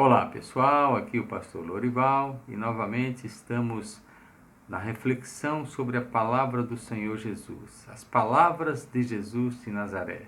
Olá pessoal, aqui o pastor Lorival e novamente estamos na reflexão sobre a palavra do Senhor Jesus, as palavras de Jesus de Nazaré,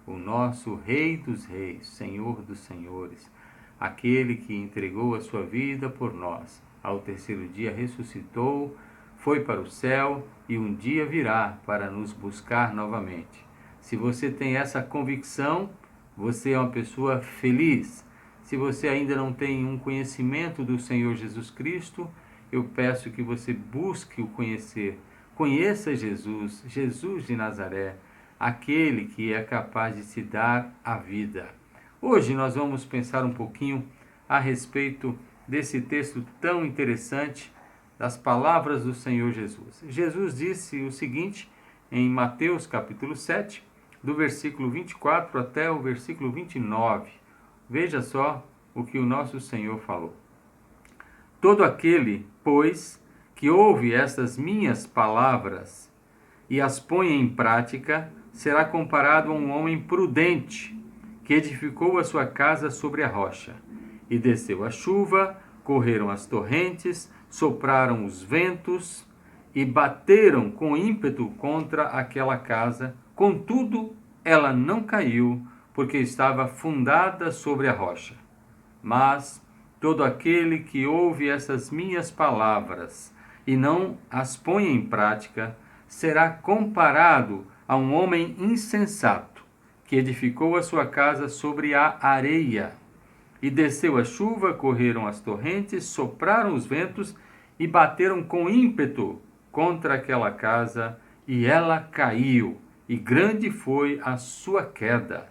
o nosso Rei dos Reis, Senhor dos Senhores, aquele que entregou a sua vida por nós, ao terceiro dia ressuscitou, foi para o céu e um dia virá para nos buscar novamente. Se você tem essa convicção, você é uma pessoa feliz. Se você ainda não tem um conhecimento do Senhor Jesus Cristo, eu peço que você busque o conhecer. Conheça Jesus, Jesus de Nazaré, aquele que é capaz de te dar a vida. Hoje nós vamos pensar um pouquinho a respeito desse texto tão interessante, das palavras do Senhor Jesus. Jesus disse o seguinte em Mateus capítulo 7, do versículo 24 até o versículo 29. Veja só o que o nosso Senhor falou. Todo aquele, pois, que ouve estas minhas palavras e as põe em prática, será comparado a um homem prudente, que edificou a sua casa sobre a rocha. E desceu a chuva, correram as torrentes, sopraram os ventos e bateram com ímpeto contra aquela casa. Contudo, ela não caiu, porque estava fundada sobre a rocha. Mas todo aquele que ouve essas minhas palavras e não as põe em prática, será comparado a um homem insensato, que edificou a sua casa sobre a areia. E desceu a chuva, correram as torrentes, sopraram os ventos e bateram com ímpeto contra aquela casa, e ela caiu, e grande foi a sua queda.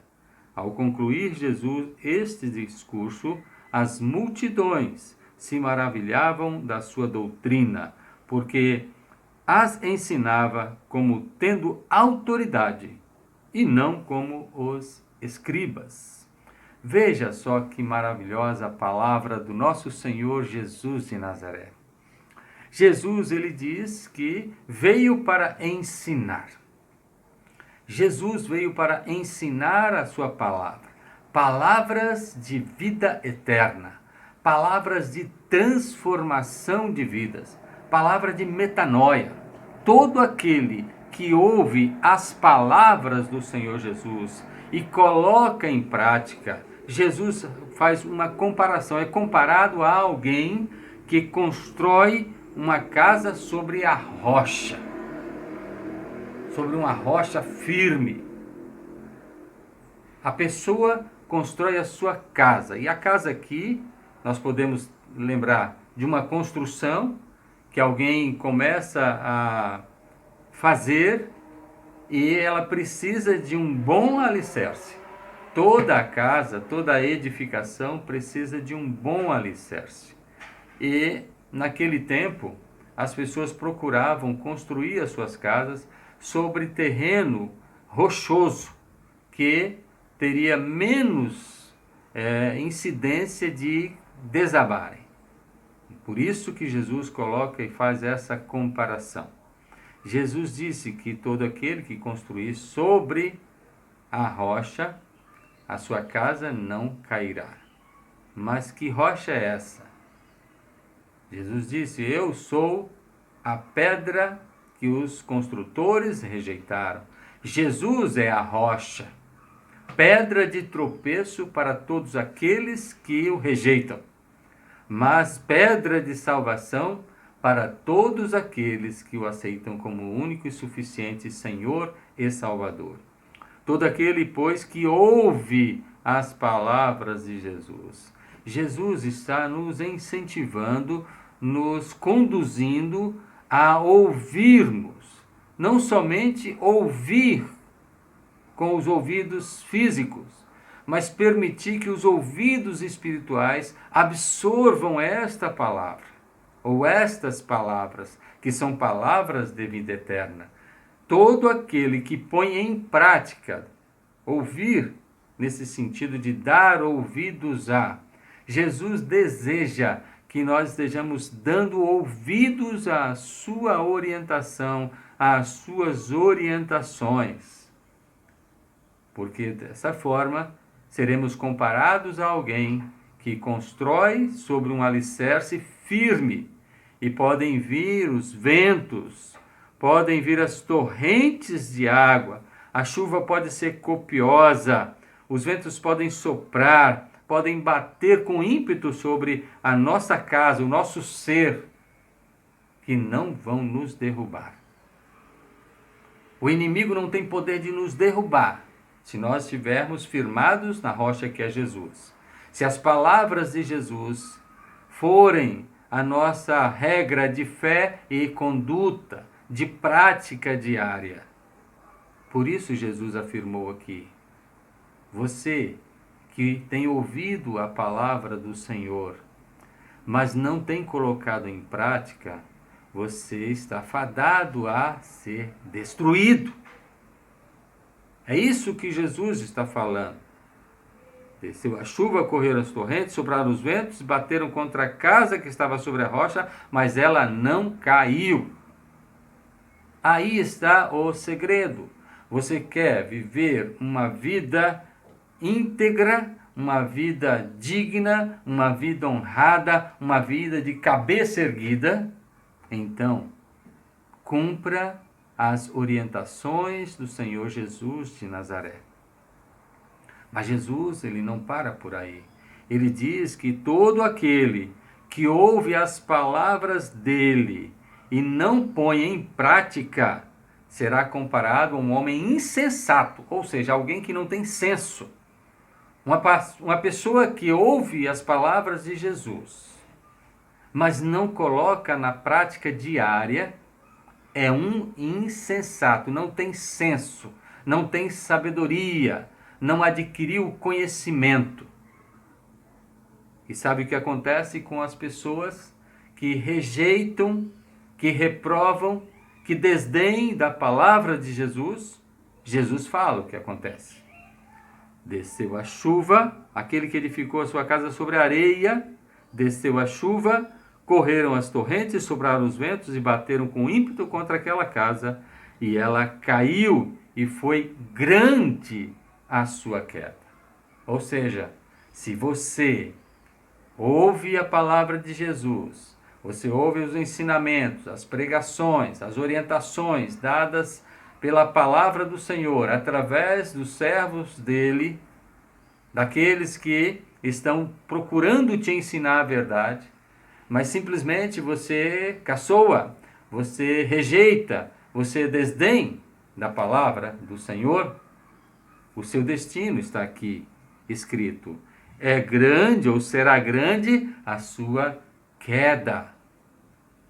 Ao concluir Jesus este discurso, as multidões se maravilhavam da sua doutrina, porque as ensinava como tendo autoridade, e não como os escribas. Veja só que maravilhosa a palavra do nosso Senhor Jesus de Nazaré. Jesus, ele diz que veio para ensinar. Jesus veio para ensinar a sua palavra. Palavras de vida eterna. Palavras de transformação de vidas. Palavra de metanoia. Todo aquele que ouve as palavras do Senhor Jesus e coloca em prática, Jesus faz uma comparação, é comparado a alguém que constrói uma casa sobre a rocha, sobre uma rocha firme. A pessoa constrói a sua casa, e a casa aqui, nós podemos lembrar de uma construção que alguém começa a fazer e ela precisa de um bom alicerce. Toda a casa, toda a edificação precisa de um bom alicerce. E naquele tempo, as pessoas procuravam construir as suas casas sobre terreno rochoso, que teria menos incidência de desabarem. Por isso que Jesus coloca e faz essa comparação. Jesus disse que todo aquele que construir sobre a rocha, a sua casa não cairá. Mas que rocha é essa? Jesus disse: eu sou a pedra que os construtores rejeitaram. Jesus é a rocha, pedra de tropeço para todos aqueles que o rejeitam, mas pedra de salvação para todos aqueles que o aceitam como único e suficiente Senhor e Salvador. Todo aquele, pois, que ouve as palavras de Jesus. Jesus está nos incentivando, nos conduzindo a ouvirmos, não somente ouvir com os ouvidos físicos, mas permitir que os ouvidos espirituais absorvam esta palavra, ou estas palavras, que são palavras de vida eterna. Todo aquele que põe em prática, ouvir, nesse sentido de dar ouvidos a, Jesus deseja que nós estejamos dando ouvidos à sua orientação, às suas orientações. Porque dessa forma seremos comparados a alguém que que constrói sobre um alicerce firme. E podem vir os ventos, podem vir as torrentes de água, a chuva pode ser copiosa, os ventos podem soprar, podem bater com ímpeto sobre a nossa casa, o nosso ser, que não vão nos derrubar. O inimigo não tem poder de nos derrubar, se nós estivermos firmados na rocha que é Jesus. Se as palavras de Jesus forem a nossa regra de fé e conduta, de prática diária. Por isso Jesus afirmou aqui: você que tem ouvido a palavra do Senhor, mas não tem colocado em prática, você está fadado a ser destruído. É isso que Jesus está falando. Desceu a chuva, correram as torrentes, sopraram os ventos, bateram contra a casa que estava sobre a rocha, mas ela não caiu. Aí está o segredo. Você quer viver uma vida íntegra, uma vida digna, uma vida honrada, uma vida de cabeça erguida? Então, cumpra as orientações do Senhor Jesus de Nazaré. Mas Jesus, ele não para por aí. Ele diz que todo aquele que ouve as palavras dele e não põe em prática, será comparado a um homem insensato, ou seja, alguém que não tem senso. Uma pessoa que ouve as palavras de Jesus, mas não coloca na prática diária, é um insensato, não tem senso, não tem sabedoria, não adquiriu conhecimento. E sabe o que acontece com as pessoas que rejeitam, que reprovam, que desdém da palavra de Jesus? Jesus fala o que acontece. Desceu a chuva, aquele que edificou a sua casa sobre a areia, desceu a chuva, correram as torrentes, sopraram os ventos e bateram com ímpeto contra aquela casa, e ela caiu, e foi grande a sua queda. Ou seja, se você ouve a palavra de Jesus, você ouve os ensinamentos, as pregações, as orientações dadas pela palavra do Senhor, através dos servos dele, daqueles que estão procurando te ensinar a verdade, mas simplesmente você caçoa, você rejeita, você desdém da palavra do Senhor, o seu destino está aqui escrito. É grande ou será grande a sua queda.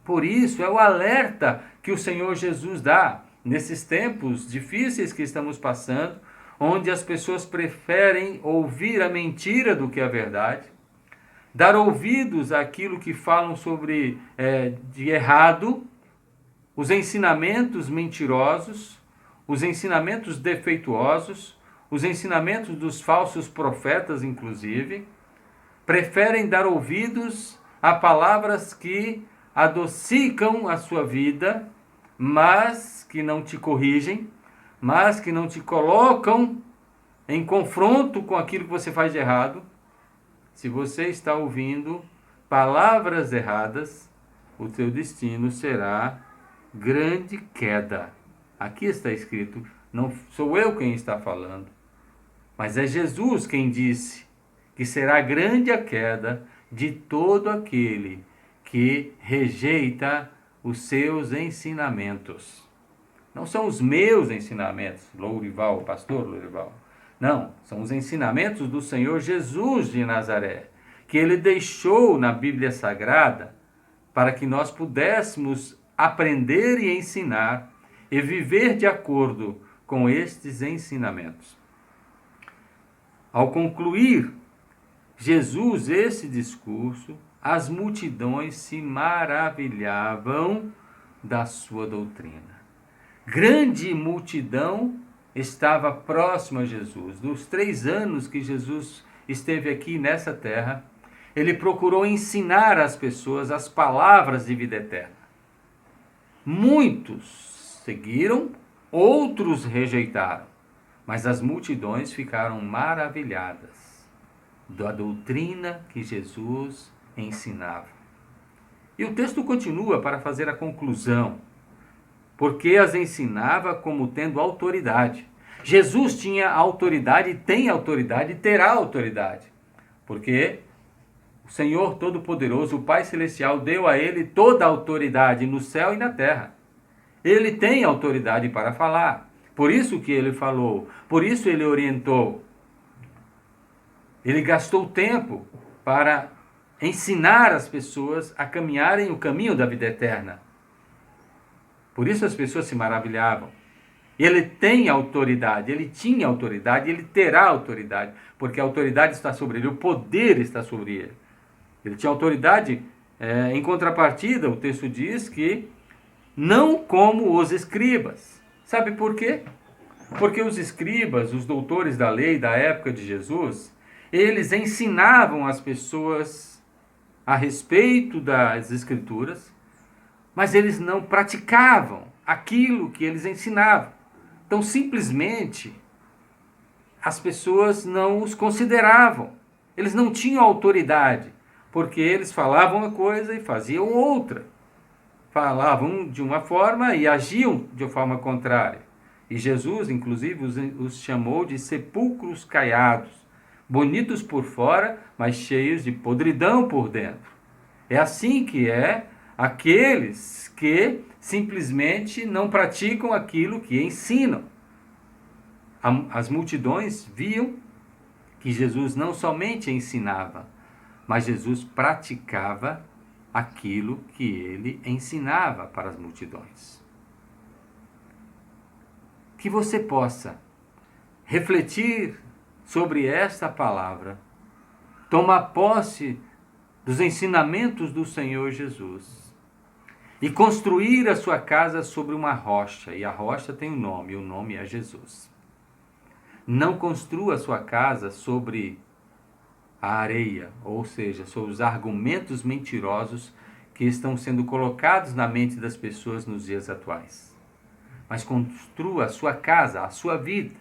Por isso, é o alerta que o Senhor Jesus dá nesses tempos difíceis que estamos passando, onde as pessoas preferem ouvir a mentira do que a verdade, dar ouvidos àquilo que falam sobre de errado, os ensinamentos mentirosos, os ensinamentos defeituosos, os ensinamentos dos falsos profetas, inclusive, preferem dar ouvidos a palavras que adocicam a sua vida, mas que não te corrigem, mas que não te colocam em confronto com aquilo que você faz de errado. Se você está ouvindo palavras erradas, o teu destino será grande queda. Aqui está escrito, não sou eu quem está falando, mas é Jesus quem disse que será grande a queda de todo aquele que rejeita os seus ensinamentos. Não são os meus ensinamentos, Lourival, pastor Lourival. Não, são os ensinamentos do Senhor Jesus de Nazaré, que ele deixou na Bíblia Sagrada para que nós pudéssemos aprender e ensinar e viver de acordo com estes ensinamentos. Ao concluir Jesus esse discurso, as multidões se maravilhavam da sua doutrina. Grande multidão estava próxima a Jesus. Nos 3 anos que Jesus esteve aqui nessa terra, ele procurou ensinar às pessoas as palavras de vida eterna. Muitos seguiram, outros rejeitaram, mas as multidões ficaram maravilhadas. da doutrina que Jesus ensinava. E o texto continua para fazer a conclusão, porque as ensinava como tendo autoridade. Jesus tinha autoridade, tem autoridade e terá autoridade, porque o Senhor Todo-Poderoso, o Pai Celestial, deu a ele toda a autoridade no céu e na terra. Ele tem autoridade para falar, por isso que ele falou, por isso ele orientou. Ele gastou tempo para ensinar as pessoas a caminharem o caminho da vida eterna. Por isso as pessoas se maravilhavam. Ele tem autoridade, ele tinha autoridade, ele terá autoridade, porque a autoridade está sobre ele, o poder está sobre ele. Ele tinha autoridade, em contrapartida, o texto diz que não como os escribas. Sabe por quê? Porque os escribas, os doutores da lei da época de Jesus, eles ensinavam as pessoas a respeito das escrituras, mas eles não praticavam aquilo que eles ensinavam. Então, simplesmente, as pessoas não os consideravam. Eles não tinham autoridade, porque eles falavam uma coisa e faziam outra. Falavam de uma forma e agiam de forma contrária. E Jesus, inclusive, os chamou de sepulcros caiados, bonitos por fora, mas cheios de podridão por dentro. É assim que é aqueles que simplesmente não praticam aquilo que ensinam. As multidões viam que Jesus não somente ensinava, mas Jesus praticava aquilo que ele ensinava para as multidões. Que você possa refletir sobre esta palavra, tomar posse dos ensinamentos do Senhor Jesus e construir a sua casa sobre uma rocha, e a rocha tem um nome, e o nome é Jesus. Não construa a sua casa sobre a areia, ou seja, sobre os argumentos mentirosos que estão sendo colocados na mente das pessoas nos dias atuais. Mas construa a sua casa, a sua vida,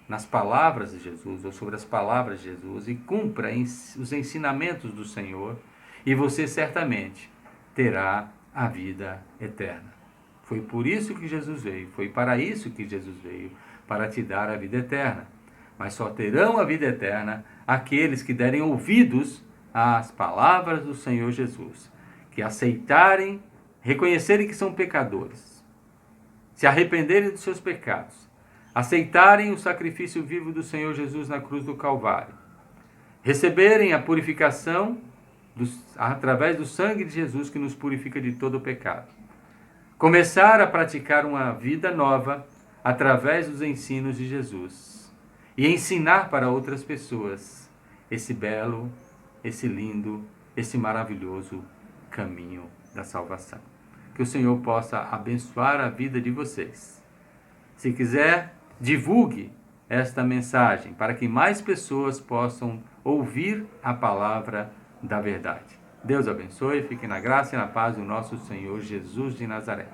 nas palavras de Jesus, ou sobre as palavras de Jesus, e cumpra os ensinamentos do Senhor, e você certamente terá a vida eterna. Foi por isso que Jesus veio, foi para isso que Jesus veio, para te dar a vida eterna. Mas só terão a vida eterna aqueles que derem ouvidos às palavras do Senhor Jesus, que aceitarem, reconhecerem que são pecadores, se arrependerem dos seus pecados, aceitarem o sacrifício vivo do Senhor Jesus na cruz do Calvário, receberem a purificação através do sangue de Jesus que nos purifica de todo o pecado, começar a praticar uma vida nova através dos ensinos de Jesus e ensinar para outras pessoas esse belo, esse lindo, esse maravilhoso caminho da salvação. Que o Senhor possa abençoar a vida de vocês. Se quiser, divulgue esta mensagem para que mais pessoas possam ouvir a palavra da verdade. Deus abençoe, fique na graça e na paz do nosso Senhor Jesus de Nazaré.